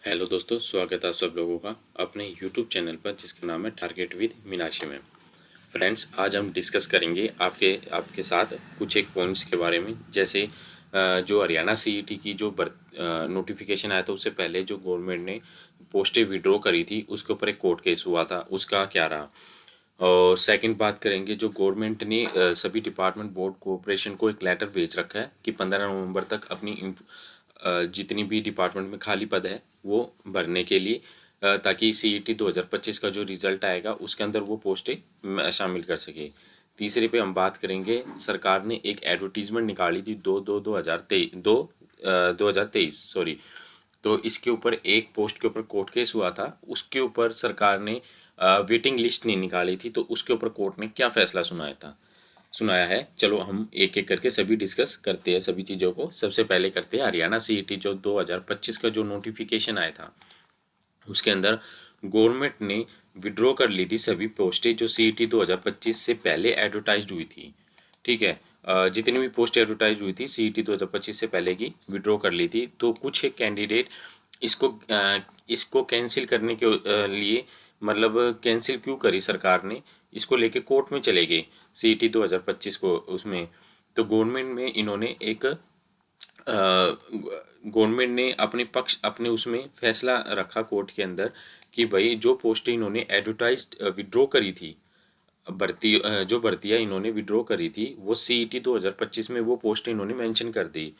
Hello दोस्तों, स्वागत है आप सब लोगों का अपने यूट्यूब चैनल पर जिसका नाम है टारगेट विद मीनाक्षी में। फ्रेंड्स, आज हम डिस्कस करेंगे आपके आपके साथ कुछ एक पॉइंट्स के बारे में। जैसे जो हरियाणा सीईटी की जो नोटिफिकेशन आया था उससे पहले जो गवर्नमेंट ने पोस्टें विड्रॉ करी थी उसके ऊपर एक कोर्ट केस हुआ था, उसका क्या रहा। और सेकंड बात करेंगे, जो गवर्नमेंट ने सभी डिपार्टमेंट बोर्ड कोऑपरेशन को एक लेटर भेज रखा है कि 15 नवंबर तक अपनी जितनी भी डिपार्टमेंट में खाली पद है वो भरने के लिए, ताकि सीईटी 2025 का जो रिजल्ट आएगा उसके अंदर वो पोस्टें शामिल कर सके। तीसरे पे हम बात करेंगे, सरकार ने एक एडवर्टीजमेंट निकाली थी 2023 सॉरी। तो इसके ऊपर एक पोस्ट के ऊपर कोर्ट केस हुआ था, उसके ऊपर सरकार ने वेटिंग लिस्ट नहीं निकाली थी, तो उसके ऊपर कोर्ट ने क्या फैसला सुनाया है। चलो हम एक एक करके सभी डिस्कस करते हैं सभी चीज़ों को। सबसे पहले करते हैं हरियाणा सीईटी जो 2025 का जो नोटिफिकेशन आया था उसके अंदर गवर्नमेंट ने विड्रॉ कर ली थी सभी पोस्टें जो सीईटी 2025 से पहले एडवर्टाइज हुई थी। ठीक है, जितनी भी पोस्ट एडवर्टाइज हुई थी सीईटी 2025 से पहले की विड्रॉ कर ली थी। तो कुछ एक कैंडिडेट इसको इसको कैंसिल करने के लिए, मतलब कैंसिल क्यों करी सरकार ने, इसको लेके कोर्ट में चले गए सीईटी 2025 को उसमें। तो गवर्नमेंट में इन्होंने एक गवर्नमेंट ने अपने उसमें फैसला रखा कोर्ट के अंदर कि भाई जो पोस्टें इन्होंने एडवर्टाइज्ड विड्रॉ करी थी, जो भर्तियां इन्होंने विड्रॉ करी थी वो सीईटी 2025 में वो पोस्ट इन्होंने मेंशन कर दी।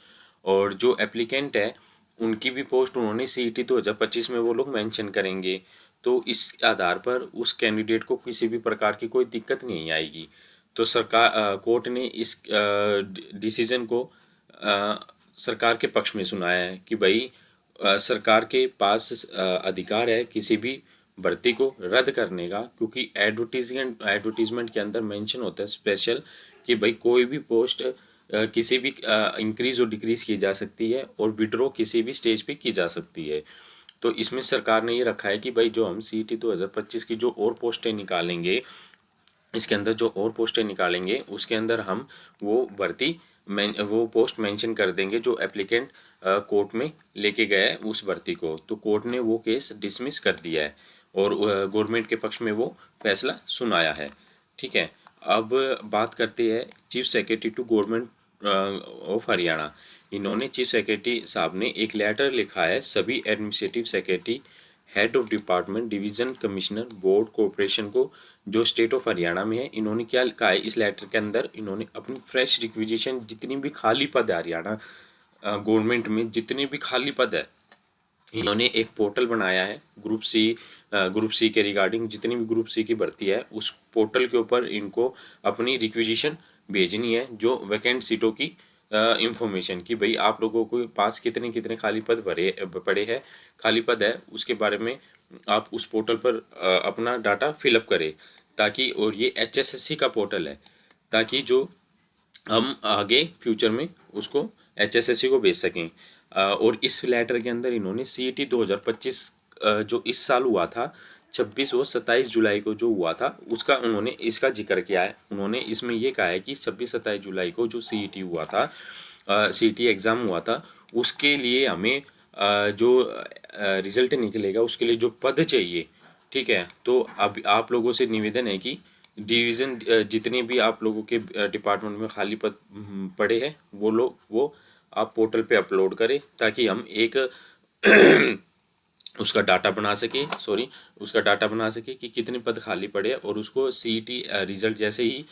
और जो एप्लीकेंट है उनकी भी पोस्ट उन्होंने सीईटी 2025 में वो लोग मेंशन करेंगे। तो इस आधार पर उस कैंडिडेट को किसी भी प्रकार की कोई दिक्कत नहीं आएगी। तो कोर्ट ने इस डिसीजन को सरकार के पक्ष में सुनाया है कि भाई सरकार के पास अधिकार है किसी भी भर्ती को रद्द करने का, क्योंकि एडवर्टीजमेंट के अंदर मेंशन होता है स्पेशल कि भाई कोई भी पोस्ट किसी भी इंक्रीज और डिक्रीज की जा सकती है और विड्रॉ किसी भी स्टेज पे की जा सकती है। तो इसमें सरकार ने ये रखा है कि भाई जो हम सीईटी 2025 की जो और पोस्टें निकालेंगे, इसके अंदर जो और पोस्टें निकालेंगे उसके अंदर हम वो पोस्ट मेंशन कर देंगे जो एप्लीकेंट कोर्ट में लेके गया है उस भर्ती को। तो कोर्ट ने वो केस डिसमिस कर दिया है और गवर्नमेंट के पक्ष में वो फैसला सुनाया है। ठीक है, अब बात करते हैं chief secretary to government of Haryana. इन्होंने चीफ सेक्रेटरी साहब ने एक लेटर लिखा है सभी administrative secretary, head of department, division commissioner, board corporation को जो स्टेट ऑफ हरियाणा में है। इन्होंने क्या लिखा है इस लेटर के अंदर, इन्होंने अपनी फ्रेश रिक्विजिशन जितनी भी खाली पद है हरियाणा गवर्नमेंट में, जितने भी खाली पद है इन्होंने एक पोर्टल बनाया है ग्रुप सी के रिगार्डिंग। जितनी भी ग्रुप सी की भर्ती है उस पोर्टल के ऊपर इनको अपनी रिक्विजिशन भेजनी है, जो वैकेंट सीटों की इंफॉर्मेशन कि भाई आप लोगों के पास कितने कितने खाली पद भरे पड़े हैं, खाली पद है उसके बारे में आप उस पोर्टल पर अपना डाटा फिलअप करें ताकि, और ये एचएसएससी का पोर्टल है ताकि जो हम आगे फ्यूचर में उसको एचएसएससी को भेज सकें। और इस लेटर के अंदर इन्होंने सीईटी 2025 जो इस साल हुआ था 26 और 27 जुलाई को जो हुआ था उसका उन्होंने इसका जिक्र किया है। उन्होंने इसमें ये कहा है कि 26-27 जुलाई को जो सीईटी हुआ था, सीईटी एग्ज़ाम हुआ था, उसके लिए हमें जो रिजल्ट निकलेगा उसके लिए जो पद चाहिए। ठीक है, तो अब आप लोगों से निवेदन है कि डिवीज़न जितने भी आप लोगों के डिपार्टमेंट में खाली पद पड़े हैं वो आप पोर्टल पे अपलोड करें ताकि हम एक उसका डाटा बना सके, कि कितने पद खाली पड़े हैं। और उसको सीईटी रिजल्ट जैसे ही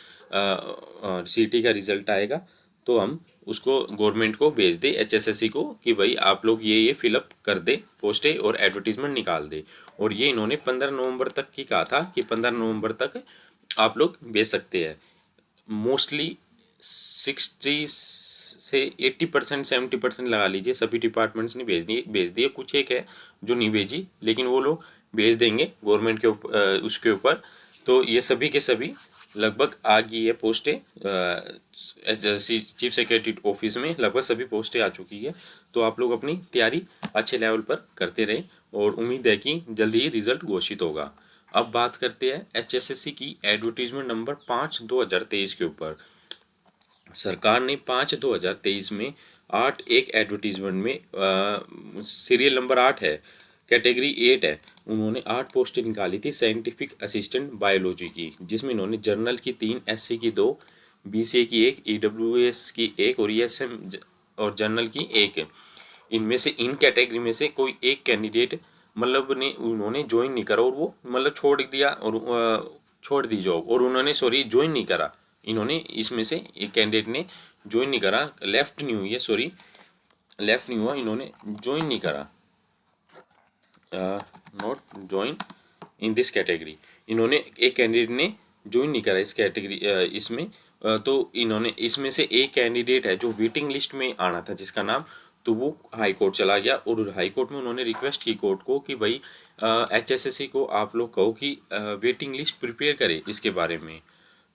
सीईटी का रिजल्ट आएगा तो हम उसको गवर्नमेंट को भेज दे, एचएसएससी को, कि भाई आप लोग ये फिलअप कर दे पोस्टें और एडवर्टीजमेंट निकाल दे। और ये इन्होंने 15 नवंबर तक की कहा था कि 15 नवंबर तक आप लोग भेज सकते हैं। मोस्टली 60 से 80%, 70% लगा लीजिए सभी डिपार्टमेंट्स ने भेज दिए। कुछ एक है जो नहीं भेजी, लेकिन वो लोग भेज देंगे गवर्नमेंट के उसके ऊपर। तो ये सभी के सभी लगभग आ गई है पोस्टें, चीफ सेक्रेटरी ऑफिस में लगभग सभी पोस्टें आ चुकी है। तो आप लोग अपनी तैयारी अच्छे लेवल पर करते रहें और उम्मीद है कि जल्दी ही रिजल्ट घोषित होगा। अब बात करते हैं एचएसएससी की एडवर्टीजमेंट नंबर 5/2023 के ऊपर। सरकार ने 5/2023 में 8 एक एडवर्टीजमेंट में सीरियल नंबर 8 है कैटेगरी 8 है, उन्होंने 8 पोस्टें निकाली थी साइंटिफिक असिस्टेंट बायोलॉजी की, जिसमें इन्होंने जर्नल की 3, एससी की 2, बीसीए की 1, ईडब्ल्यूएस की 1 और ईएसएम और जर्नल की 1। इनमें से इन कैटेगरी में से कोई एक कैंडिडेट मतलब ने उन्होंने ज्वाइन नहीं करा, और वो मतलब छोड़ दिया और छोड़ दी जॉब, और उन्होंने सॉरी ज्वाइन नहीं करा। इन्होंने इसमें से एक कैंडिडेट ने ज्वाइन नहीं करा, लेफ्ट नहीं हुई है, सॉरी लेफ्ट नहीं हुआ, इन्होंने ज्वाइन नहीं करा, not join in this category. इन्होंने एक कैंडिडेट ने ज्वाइन नहीं करा इस कैटेगरी इसमें। तो इन्होंने इसमें से एक कैंडिडेट है जो वेटिंग लिस्ट में आना था जिसका नाम, तो वो हाई कोर्ट चला गया, और हाई कोर्ट में उन्होंने रिक्वेस्ट की कोर्ट को कि भाई एचएसएससी को आप लोग कहो कि वेटिंग लिस्ट प्रिपेयर करे इसके बारे में।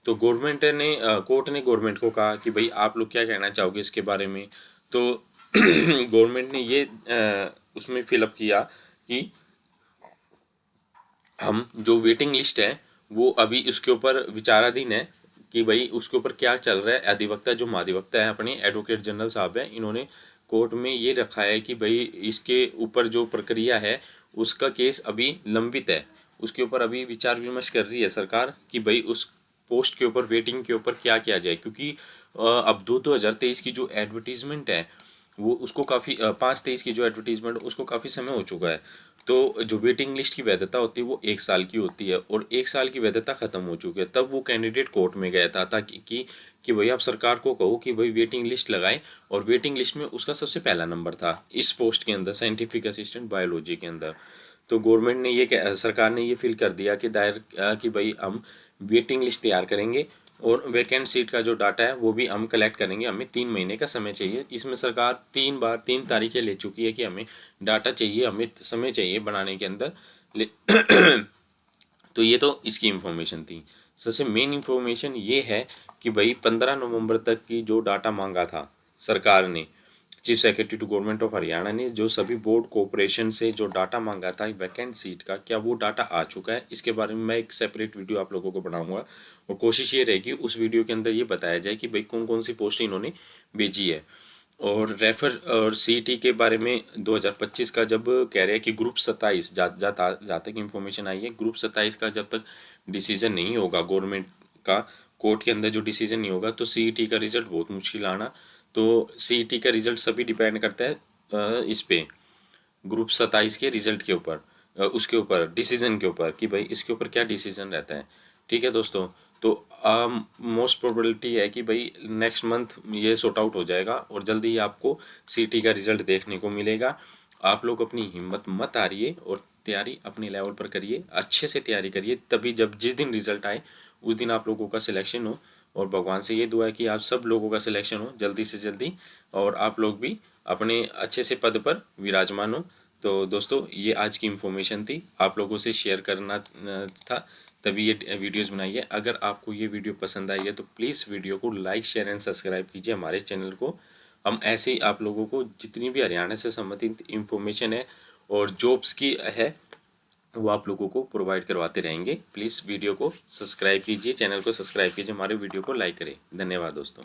तो गवर्नमेंट ने कोर्ट ने गवर्नमेंट को कहा कि भाई आप लोग क्या कहना चाहोगे इसके बारे में। तो गवर्नमेंट ने ये उसमें फिलअप किया कि हम जो वेटिंग लिस्ट है वो अभी उसके ऊपर विचाराधीन है कि भाई उसके ऊपर क्या चल रहा है। अधिवक्ता जो महाधिवक्ता है अपने एडवोकेट जनरल साहब हैं, इन्होंने कोर्ट में ये रखा है कि भाई इसके ऊपर जो प्रक्रिया है उसका केस अभी लंबित है, उसके ऊपर अभी विचार विमर्श कर रही है सरकार कि भाई उस पोस्ट के ऊपर वेटिंग के ऊपर क्या किया जाए। क्योंकि अब 2023 की जो एडवर्टीजमेंट है वो उसको काफ़ी 5/23 की जो एडवर्टीजमेंट उसको काफ़ी समय हो चुका है। तो जो वेटिंग लिस्ट की वैधता होती है वो 1 साल की होती है, और 1 साल की वैधता ख़त्म हो चुकी है। तब वो कैंडिडेट कोर्ट में गया था ताकि कि भाई आप सरकार को कहो कि भाई वेटिंग लिस्ट लगाए, और वेटिंग लिस्ट में उसका सबसे पहला नंबर था इस पोस्ट के अंदर, साइंटिफिक असिस्टेंट बायोलॉजी के अंदर। तो गवर्नमेंट ने ये सरकार ने ये फील कर दिया कि दायर कि भाई हम वेटिंग लिस्ट तैयार करेंगे, और वैकेंट सीट का जो डाटा है वो भी हम कलेक्ट करेंगे, हमें 3 महीने का समय चाहिए। इसमें सरकार 3 तारीखें ले चुकी है कि हमें डाटा चाहिए, हमें समय चाहिए बनाने के अंदर। तो ये तो इसकी इन्फॉर्मेशन थी। सबसे मेन इन्फॉर्मेशन ये है कि भाई 15 नवंबर तक की जो डाटा मांगा था सरकार ने, chief secretary to government of Haryana ने जो सभी बोर्ड कॉरपोरेशन से जो डाटा मांगा था वैकेंट सीट का, क्या वो डाटा आ चुका है, इसके बारे में मैं एक सेपरेट वीडियो आप लोगों को बनाऊंगा। और कोशिश ये रहेगी उस वीडियो के अंदर ये बताया जाए कि भाई कौन कौन सी पोस्ट इन्होंने भेजी है। और रेफर और सीईटी के बारे में 2025 का जब कह रहे हैं कि ग्रुप 27 जहाँ तक इन्फॉर्मेशन आई है, ग्रुप 27 का जब तक डिसीजन नहीं होगा गवर्नमेंट का, कोर्ट के अंदर जो डिसीजन नहीं होगा, तो सीईटी का रिजल्ट बहुत मुश्किल आना। तो सीईटी का रिजल्ट सभी डिपेंड करता है इस पे ग्रुप 27 के रिजल्ट के ऊपर, उसके ऊपर डिसीजन के ऊपर कि भाई इसके ऊपर क्या डिसीजन रहता है। ठीक है दोस्तों, तो मोस्ट प्रोबेबिलिटी है कि भाई नेक्स्ट मंथ ये सॉर्ट आउट हो जाएगा, और जल्दी ही आपको सीटी का रिजल्ट देखने को मिलेगा। आप लोग अपनी हिम्मत मत हारिए और तैयारी अपने लेवल पर करिए, अच्छे से तैयारी करिए, तभी जब जिस दिन रिजल्ट आए उस दिन आप लोगों का सिलेक्शन हो। और भगवान से ये दुआ है कि आप सब लोगों का सिलेक्शन हो जल्दी से जल्दी, और आप लोग भी अपने अच्छे से पद पर विराजमान हो। तो दोस्तों ये आज की इन्फॉर्मेशन थी, आप लोगों से शेयर करना था, तभी ये वीडियोस बनाई है। अगर आपको ये वीडियो पसंद आई है तो प्लीज़ वीडियो को लाइक शेयर एंड सब्सक्राइब कीजिए हमारे चैनल को। हम ऐसे ही आप लोगों को जितनी भी हरियाणा से संबंधित इन्फॉर्मेशन है और जॉब्स की है वो आप लोगों को प्रोवाइड करवाते रहेंगे। प्लीज़ वीडियो को सब्सक्राइब कीजिए, चैनल को सब्सक्राइब कीजिए, हमारे वीडियो को लाइक करें। धन्यवाद दोस्तों।